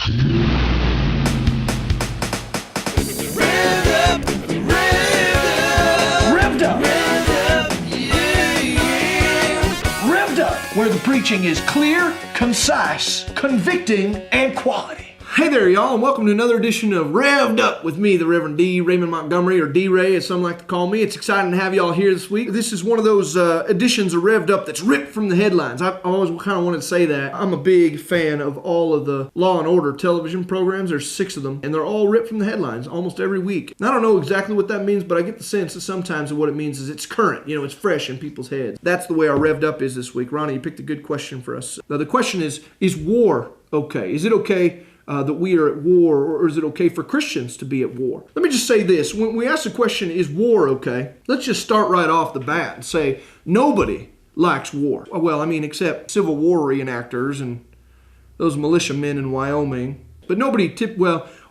Where the preaching is clear, concise, convicting, and quality. Hey there, y'all, and welcome to another edition of Revved Up with me, the Reverend D. Raymond Montgomery, or D-Ray, as some like to call me. It's exciting to have y'all here this week. This is one of those editions of Revved Up that's ripped from the headlines. I always kind of wanted to say that. I'm a big fan of all of the Law and Order television programs. There's 6 of them, and they're all ripped from the headlines almost every week. And I don't know exactly what that means, but I get the sense that sometimes what it means is it's current. You know, it's fresh in people's heads. That's the way our Revved Up is this week. Ronnie, you picked a good question for us. Now, the question is war okay? Is it okay that we are at war, or is it okay for Christians to be at war? Let me just say this. When we ask the question, is war okay? Let's just start right off the bat and say nobody likes war. Well, I mean, except Civil War reenactors and those militiamen in Wyoming. But nobody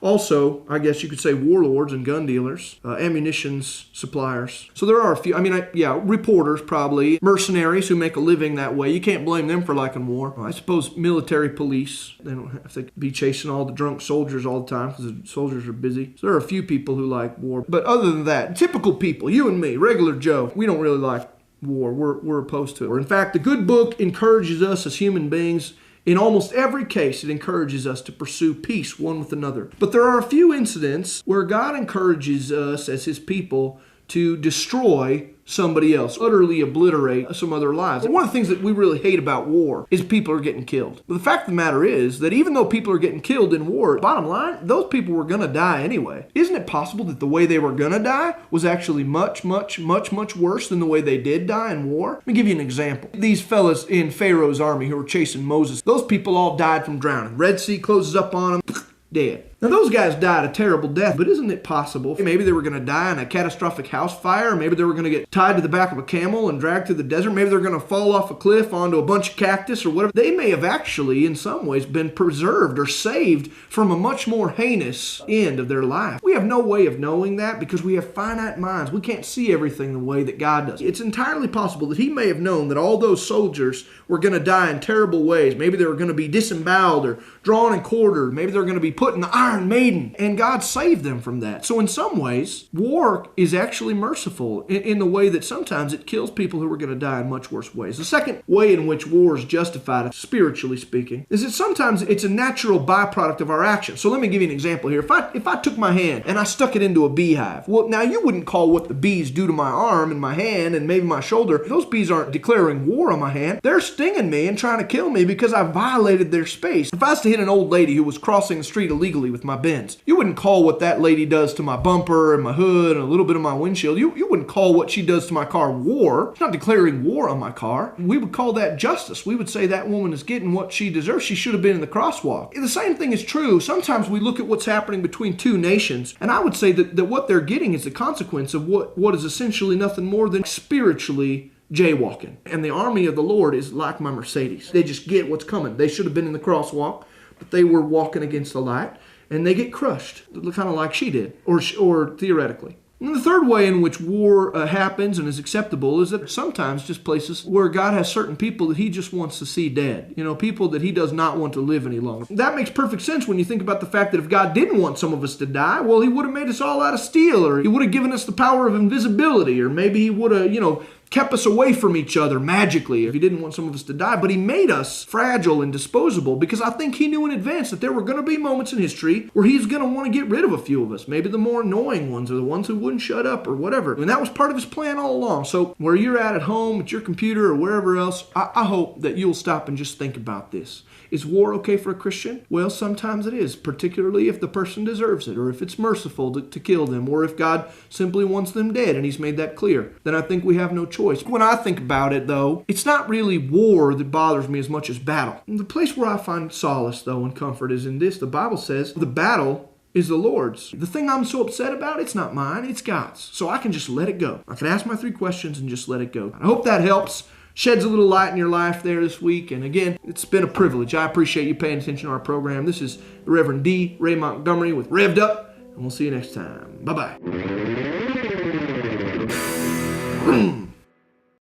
also, I guess you could say warlords and gun dealers, ammunition suppliers. So there are a few, reporters probably, mercenaries who make a living that way. You can't blame them for liking war. I suppose military police, they don't have to be chasing all the drunk soldiers all the time because the soldiers are busy. So there are a few people who like war. But other than that, typical people, you and me, regular Joe, we don't really like war. We're opposed to it. In fact, the good book encourages us as human beings. In almost every case, it encourages us to pursue peace one with another. But there are a few incidents where God encourages us as His people to destroy somebody else, utterly obliterate some other lives. And one of the things that we really hate about war is people are getting killed. But the fact of the matter is that even though people are getting killed in war, bottom line, those people were going to die anyway. Isn't it possible that the way they were going to die was actually much worse than the way they did die in war? Let me give you an example. These fellas in Pharaoh's army who were chasing Moses, those people all died from drowning. Red Sea closes up on them, dead. Now, those guys died a terrible death, but isn't it possible maybe they were going to die in a catastrophic house fire? Maybe they were going to get tied to the back of a camel and dragged through the desert. Maybe they're going to fall off a cliff onto a bunch of cactus or whatever. They may have actually, in some ways, been preserved or saved from a much more heinous end of their life. We have no way of knowing that because we have finite minds. We can't see everything the way that God does. It's entirely possible that He may have known that all those soldiers were going to die in terrible ways. Maybe they were going to be disemboweled or drawn and quartered. Maybe they were going to be put in the Iron Maiden, and God saved them from that. So in some ways, war is actually merciful in the way that sometimes it kills people who are going to die in much worse ways. The second way in which war is justified, spiritually speaking, is that sometimes it's a natural byproduct of our actions. So let me give you an example here. If I took my hand and I stuck it into a beehive, well, now you wouldn't call what the bees do to my arm and my hand and maybe my shoulder, those bees aren't declaring war on my hand. They're stinging me and trying to kill me because I violated their space. If I was to hit an old lady who was crossing the street illegally with my Benz, you wouldn't call what that lady does to my bumper and my hood and a little bit of my windshield. You wouldn't call what she does to my car war. It's not declaring war on my car. We would call that justice. We would say that woman is getting what she deserves. She should have been in the crosswalk. The same thing is true. Sometimes we look at what's happening between two nations, and I would say that what they're getting is the consequence of what is essentially nothing more than spiritually jaywalking. And the army of the Lord is like my Mercedes. They just get what's coming. They should have been in the crosswalk, but they were walking against the light. And they get crushed, kind of like she did, or theoretically. And the third way in which war happens and is acceptable is that sometimes just places where God has certain people that He just wants to see dead. You know, people that He does not want to live any longer. That makes perfect sense when you think about the fact that if God didn't want some of us to die, well, He would have made us all out of steel, or He would have given us the power of invisibility, or maybe He would have, kept us away from each other magically if He didn't want some of us to die. But He made us fragile and disposable because I think He knew in advance that there were going to be moments in history where He's going to want to get rid of a few of us. Maybe the more annoying ones or the ones who wouldn't shut up or whatever. And that was part of His plan all along. So where you're at home, at your computer or wherever else, I hope that you'll stop and just think about this. Is war okay for a Christian? Well, sometimes it is, particularly if the person deserves it, or if it's merciful to kill them, or if God simply wants them dead and He's made that clear. Then I think we have no choice. When I think about it, though, it's not really war that bothers me as much as battle. And the place where I find solace, though, and comfort is in this. The Bible says the battle is the Lord's. The thing I'm so upset about, it's not mine, it's God's. So I can just let it go. I can ask my 3 questions and just let it go. I hope that helps. Sheds a little light in your life there this week. And again, it's been a privilege. I appreciate you paying attention to our program. This is the Reverend D. Ray Montgomery with Revved Up, and we'll see you next time. Bye-bye.